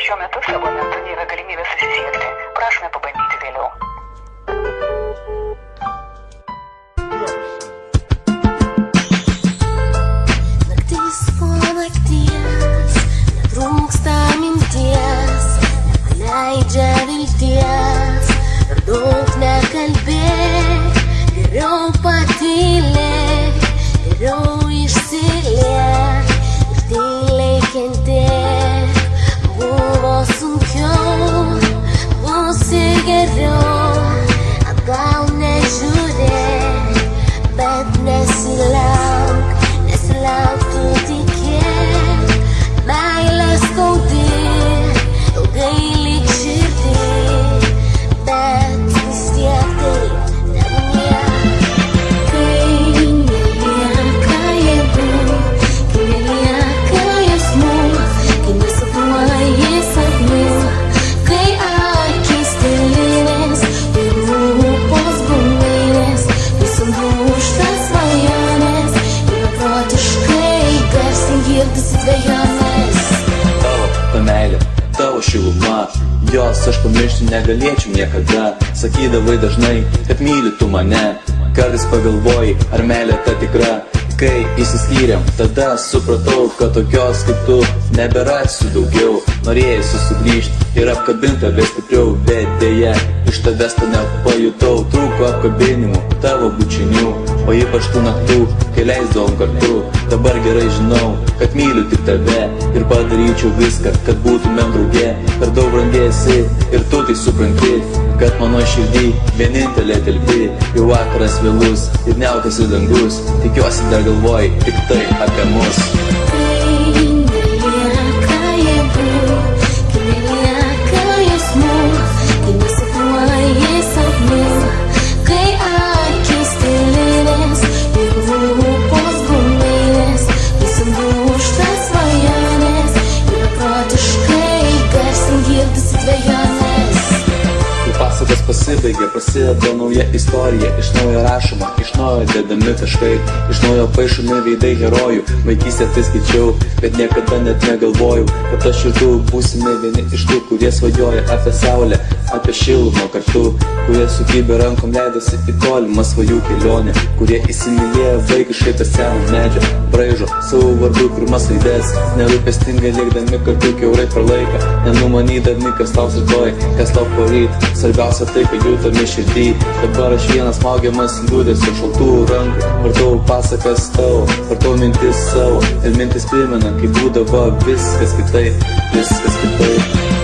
Šiuo metu su abonentu nėra galimybės susisiekti. Prašome pabandyti vėliau. Naktis po nakties, netrūksta minties, nepaleidžia vilties, per daug nekalbėk, geriau patylėk, geriau išsiliek ir tyliai kentėk. Buvo sunkiau, bus ir geriau, atgal nežiūrėk, bet nesiliauk, tu tikėk, meilė skaudi, ilgai lyg širdį, bet vis tiek taip tebūnie. Kai nelieka jėgų, kai nelieka jausmų, kai nesapnuoji sapnų, kai akys tylinės ir lūpos guminės, kai sudūžta svajonės ir beprotiškai garsiai girdisi dvejonės. Tavo ta meilė, tavo šiluma, jos aš pamiršti negalėčiau niekada. Sakydavai dažnai, kad myli tu mane, kartais pagalvoji, ar meilė ta tikra. Kai išsiskyrėm, tada supratau, kad tokios kaip tu neberasiu daugiau. Norėjusi sugrįžti ir apkabinti vis stipriau, bet dėja iš tavęs to nepajutau. Trūko apkabinimų, tavo bučinių, o ypač tų naktų, kai leisdavom kartu. Dabar gerai žinau, kad myliu tik tave ir padaryčiau viską, kad būtumėm drauge. Per daug brangiesi ir tu tai supranti, kad mano širdį vienintelė telpi. Jau vakaras vėlus ir niaukėsi dangus, tikiuosi dar galvoji tik tai apie mus. Kai nelieka jėgų, kai nelieka jausmų, kai nesapnuoji sapnų, kai akys tylinės ir lūpos guminės, kai sudūžta svajonės ir beprotiškai garsiai girdisi dvejonės. Pasakas pasibaigė, prasideda nauja istorija, iš naujo rašoma, iš naujo dedami taškai, iš naujo paišomi veidai herojų. Vaikystę tai skaičiau, bet niekada net negalvojau, kad aš ir tu būsime vieni iš tų, kurie svajoja apie saulę, apie šilumą kartu, kurie sukibę rankom leidosi į tolimą svajų kelionę, kurie įsimylėjo vaikiškai tą seną medžią, braižo savo vardų pirmas raides, nerūpestingai lėkdami kartu kiaurai per laiką, nenumanydami, kas lauks rytoj, kas lauks poryt. Svarbiausia tai, kad jutami širdį. Dabar aš vienas smaugiamas liūdesio šaltų rankų, vartau pasakas tavo, vartau mintis savo, ir mintis primena, kaip būdavo viskas kitaip, viskas kitaip.